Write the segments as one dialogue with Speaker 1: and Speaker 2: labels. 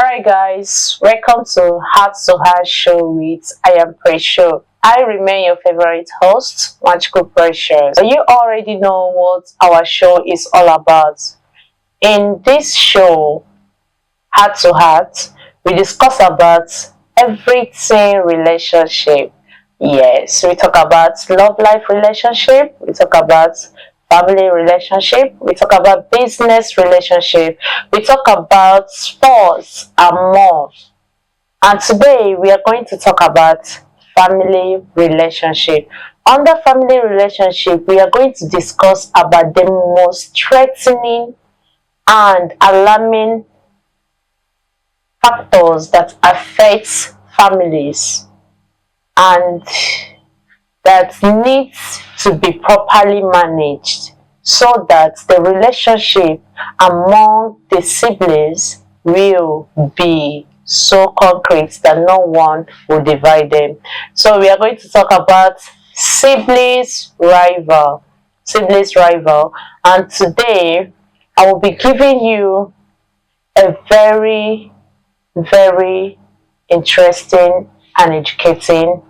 Speaker 1: Alright guys, welcome to Heart to Heart show with I am Preshow. I remain your favorite host, Magical Precious. You already know what our show is all about. In this show, Heart to Heart, we discuss about everything relationship. Yes, we talk about love life relationship, we talk about family relationship, we talk about business relationship, we talk about sports and more. And today we are going to talk about family relationship. Under family relationship, we are going to discuss about the most threatening and alarming factors that affect families and that needs to be properly managed so that the relationship among the siblings will be so concrete that no one will divide them. So we are going to talk about siblings rival. Siblings rival. And today I will be giving you a very interesting and educating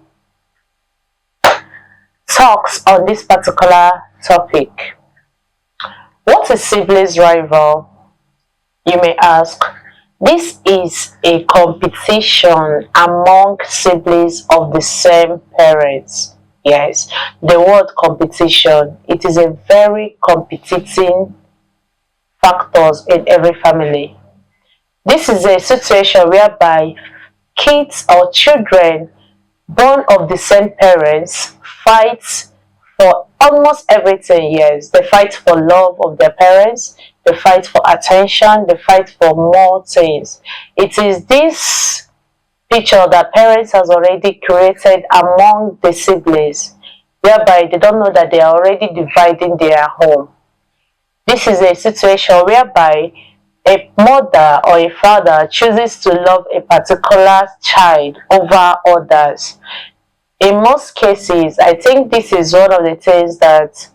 Speaker 1: talks on this particular topic. What is siblings rival? You may ask. This is a competition among siblings of the same parents. Yes, the word competition, it is a very competing factors in every family. This is a situation whereby kids or children born of the same parents fight for almost everything. Yes, they fight for love of their parents, they fight for attention, they fight for more things. It is this picture that parents has already created among the siblings, whereby they don't know that they are already dividing their home. This is a situation whereby a mother or a father chooses to love a particular child over others. In most cases, I think this is one of the things that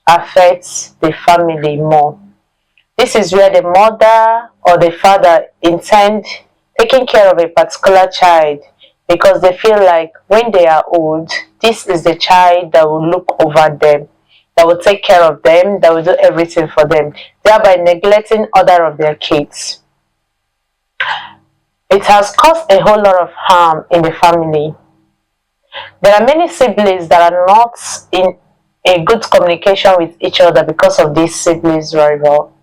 Speaker 1: affects the family more. This is where the mother or the father intend taking care of a particular child because they feel like when they are old, this is the child that will look over them, that will take care of them, that will do everything for them, thereby neglecting other of their kids. It has caused a whole lot of harm in the family. There are many siblings that are not in a good communication with each other because of this siblings rival.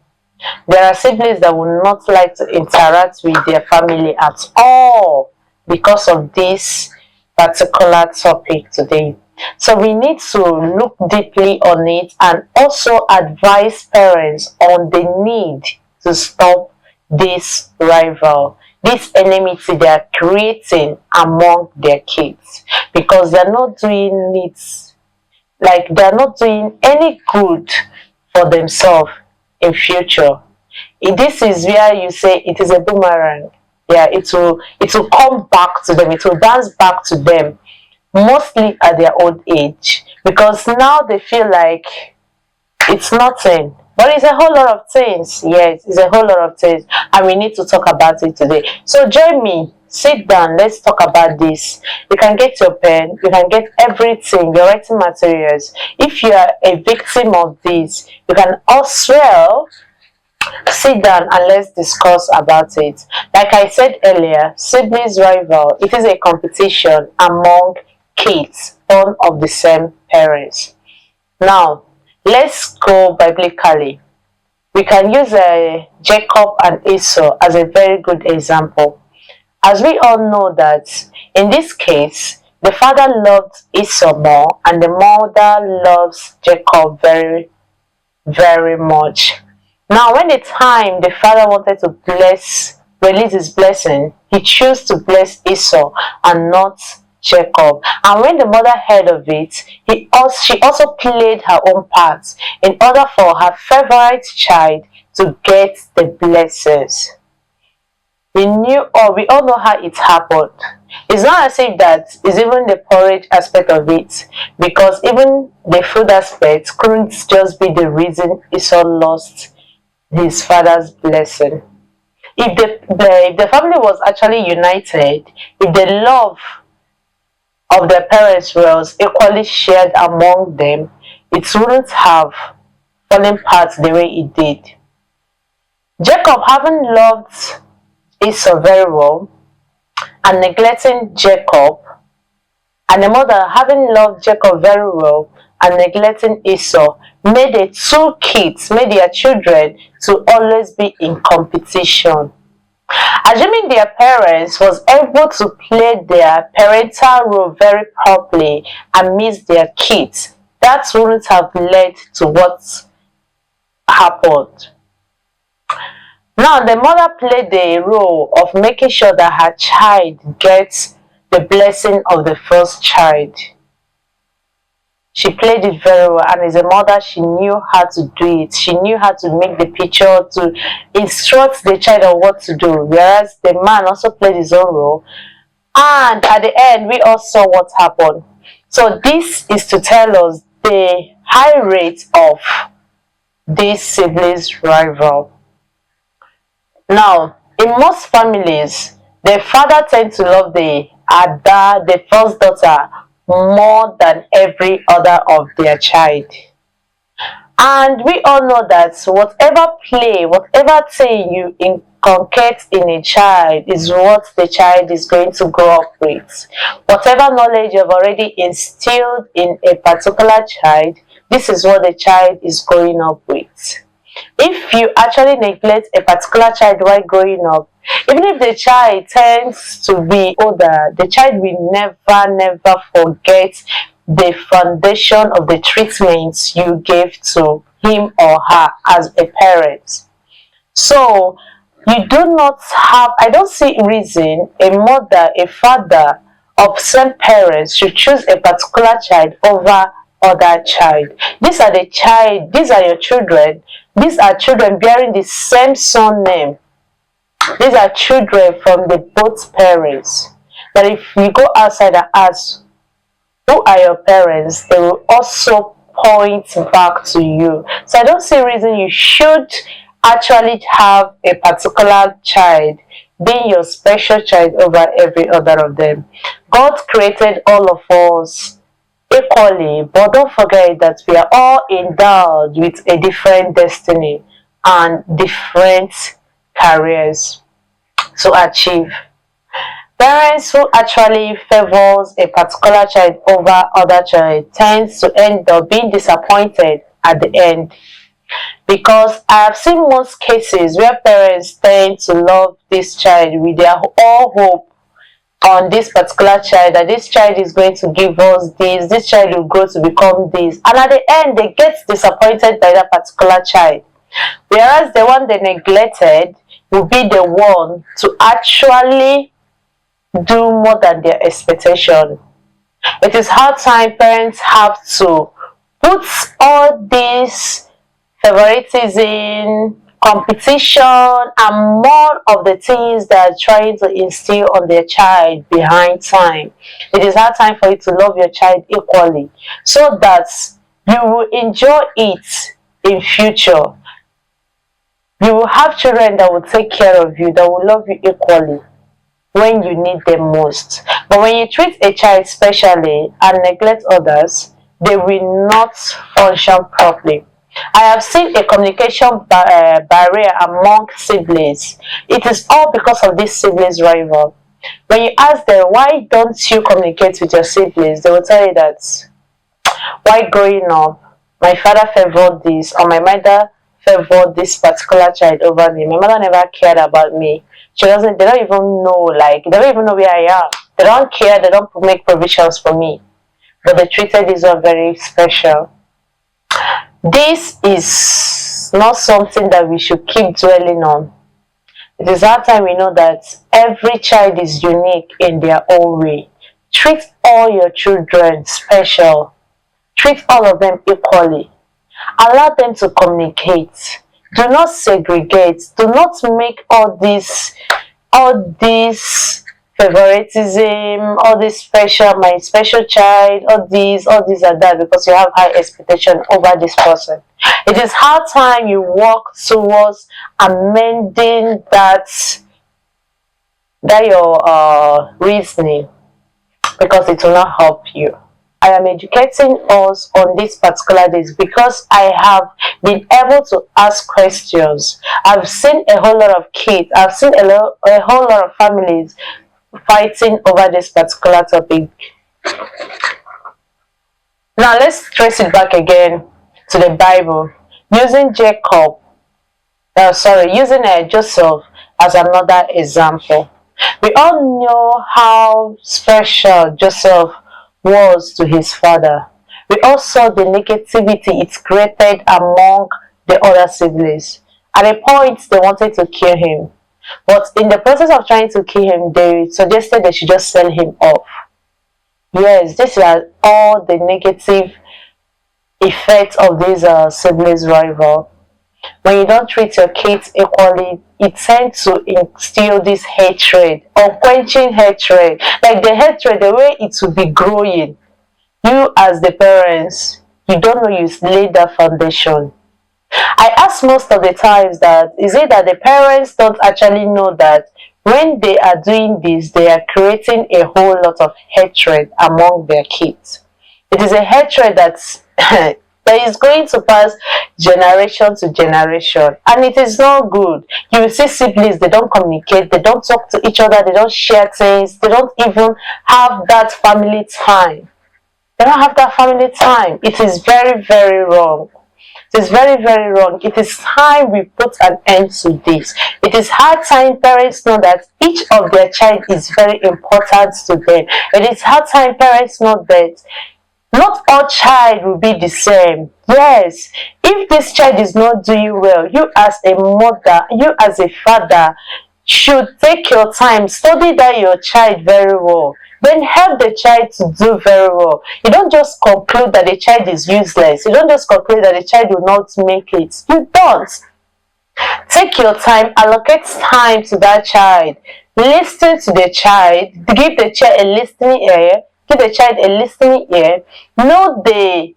Speaker 1: There are siblings that will not like to interact with their family at all because of this particular topic today. So we need to look deeply on it and also advise parents on the need to stop this rival, this enmity they are creating among their kids, because they're not doing it, like they're not doing any good for themselves in future. This is where you say it is a boomerang. Yeah, it will come back to them, it will bounce back to them, mostly at their old age, because now they feel like it's nothing, but it's a whole lot of things. Yes, it's a whole lot of things, and we need to talk about it today. So join me, sit down, let's talk about this. You can get your pen, you can get everything, your writing materials. If you are a victim of this, you can also sit down and let's discuss about it. Like I said earlier, siblings rival, it is a competition among kids born of the same parents. Now let's go biblically. We can use Jacob and Esau as a very good example, as we all know that in this case the father loved Esau more and the mother loves Jacob very much. Now when the time the father wanted to release his blessing, he chose to bless Esau and not Jacob. And when the mother heard of it, she also played her own part in order for her favorite child to get the blessings. We all know how it happened. It's not as if that is even the porridge aspect of it, because even the food aspect couldn't just be the reason Esau lost his father's blessing. If the family was actually united, if the love of their parents was equally shared among them, it wouldn't have fallen apart the way it did. Jacob, having loved Esau very well and neglecting Jacob, and the mother, having loved Jacob very well and neglecting Esau, made the two kids, made their children to always be in competition. Assuming their parents was able to play their parental role very properly and miss their kids, that wouldn't have led to what happened. Now, the mother played the role of making sure that her child gets the blessing of the first child. She played it very well, and as a mother, she knew how to do it. She knew how to make the picture, to instruct the child on what to do, whereas the man also played his own role. And at the end, we all saw what happened. So this is to tell us the high rate of this siblings rival. Now, in most families, the father tends to love the Ada, the first daughter, more than every other of their child. And we all know that whatever play, whatever thing you inculcate in a child is what the child is going to grow up with. Whatever knowledge you've already instilled in a particular child, this is what the child is growing up with. If you actually neglect a particular child while growing up, even if the child tends to be older, the child will never forget the foundation of the treatment you gave to him or her as a parent. So you do not have, I don't see reason a mother, a father of same parents should choose a particular child over other child. These are your children. These are children bearing the same surname. These are children from the both parents. But if you go outside and ask, who are your parents, they will also point back to you. So I don't see a reason you should actually have a particular child being your special child over every other of them. God created all of us equally, but don't forget that we are all endowed with a different destiny and different careers to achieve. Parents who actually favors a particular child over other child tends to end up being disappointed at the end, because I have seen most cases where parents tend to love this child with their all hope on this particular child, that this child is going to give us this child will grow to become this, and at the end they get disappointed by that particular child, whereas the one they neglected will be the one to actually do more than their expectation. It is hard time parents have to put all this favoritism, competition, and more of the things that are trying to instill on their child behind time. It is hard time for you to love your child equally, so that you will enjoy it in future. You will have children that will take care of you, that will love you equally when you need them most. But when you treat a child specially and neglect others, they will not function properly. I have seen a communication barrier among siblings. It is all because of this siblings rival. When you ask them, why don't you communicate with your siblings, they will tell you that, while growing up, my father favored this, or my mother favored this particular child over me. My mother never cared about me. They don't even know, they don't even know where I am. They don't care, they don't make provisions for me. But they treated this one very special. This is not something that we should keep dwelling on. It is our time we know that every child is unique in their own way. Treat all your children special. Treat all of them equally. Allow them to communicate. Do not segregate. Do not make all this favoritism, all this special, my special child, all this and that, because you have high expectation over this person. It is high time you work towards amending that your reasoning, because it will not help you. I am educating us on this particular days because I have been able to ask questions. I've seen a whole lot of kids, I've seen a whole lot of families fighting over this particular topic. Now let's trace it back again to the Bible, using using Joseph as another example. We all know how special Joseph was to his father. We all saw the negativity it created among the other siblings. At a point, they wanted to kill him. But in the process of trying to kill him, they suggested they should just sell him off. Yes, these are all the negative effects of this siblings rival. When you don't treat your kids equally, it tends to instill this hatred, unquenching hatred. Like the hatred, the way it will be growing. You as the parents, you don't know you laid that foundation. I ask most of the times that, is it that the parents don't actually know that when they are doing this, they are creating a whole lot of hatred among their kids. It is a hatred that's that is going to pass generation to generation, and it is not good. You will see siblings, they don't communicate, they don't talk to each other, they don't share things, they don't even have that family time. They don't have that family time. It is very, very wrong. It is very, very wrong. It is time we put an end to this. It is hard time parents know that each of their child is very important to them. It is hard time parents know that not all child will be the same. Yes, if this child is not doing well, you as a mother, you as a father, should take your time, study that your child very well. Then help the child to do very well. You don't just conclude that the child is useless. You don't just conclude that the child will not make it. You don't. Take your time, allocate time to that child. Listen to the child, give the child a listening ear. Give the child a listening ear. Know the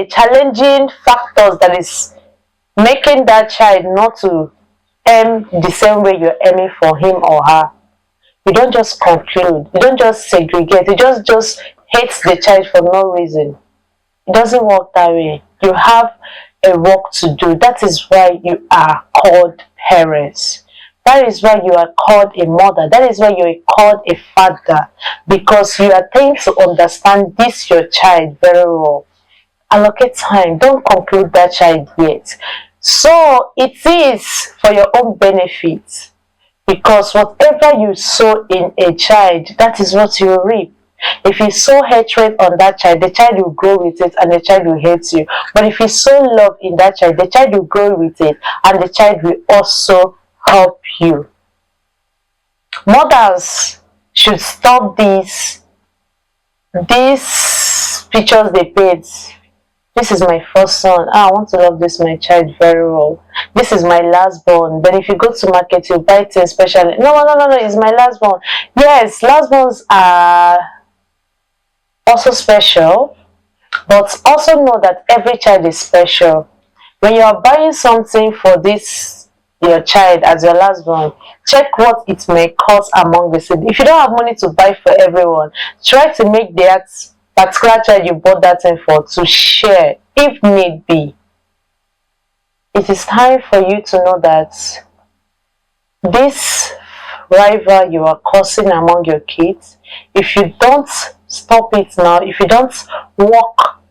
Speaker 1: challenging factors that is making that child not to aim the same way you're aiming for him or her. You don't just conclude. You don't just segregate. You just hate the child for no reason. It doesn't work that way. You have a work to do. That is why you are called parents. That is why you are called a mother. That is why you are called a father. Because you are trained to understand this your child very well. Allocate time. Don't conclude that child yet. So it is for your own benefit. Because whatever you sow in a child, that is what you reap. If you sow hatred on that child, the child will grow with it and the child will hate you. But if you sow love in that child, the child will grow with it and the child will also help you. Mothers should stop these pictures they paint. This is my first son. I want to love this my child very well. This is my last born. Then if you go to market, you buy things specially. No, it's my last born. Yes, last borns are also special, but also know that every child is special. When you are buying something for this your child as your last born, check what it may cost among the siblings. If you don't have money to buy for everyone, try to make that particular child you bought that thing for to share if need be. It is time for you to know that this rival you are causing among your kids, if you don't stop it now, if you don't work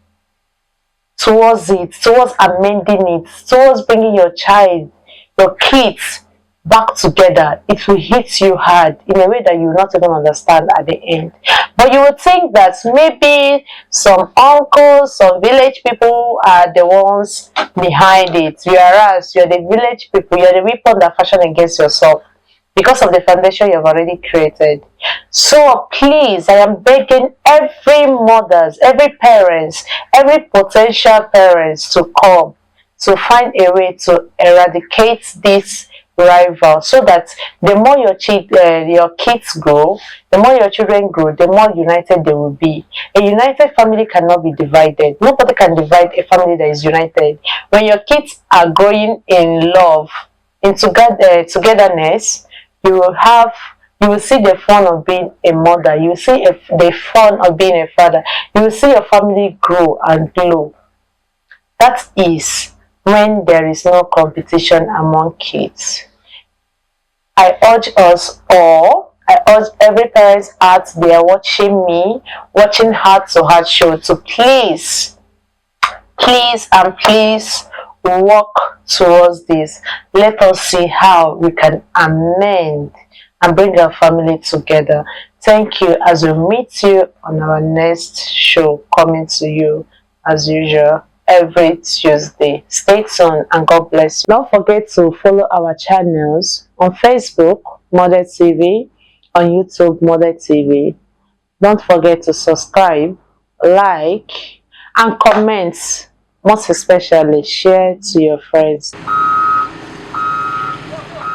Speaker 1: towards it, towards amending it, towards bringing your child, your kids back together, it will hit you hard in a way that you will not even understand at the end. But you would think that maybe some uncles, some village people are the ones behind it, whereas you're the village people, you're the weapon that fashion against yourself because of the foundation you've already created. So please, I am begging every mothers, every parents, every potential parents to come to find a way to eradicate this rival, so that the more your kids grow, the more your children grow, the more united they will be. A united family cannot be divided. Nobody can divide a family that is united. When your kids are growing in love, in togetherness, you will have you will see the fun of being a mother, you will see the fun of being a father, you will see your family grow and glow. That is when there is no competition among kids. I urge us all, I urge every parent out there watching me, watching Heart to Heart show, to please, please and please work towards this. Let us see how we can amend and bring our family together. Thank you, as we meet you on our next show, coming to you as usual every Tuesday. Stay tuned and God bless you. Don't forget to follow our channels on Facebook, Mother TV, on YouTube, Mother TV. Don't forget to subscribe, like, and comment. Most especially, share to your friends.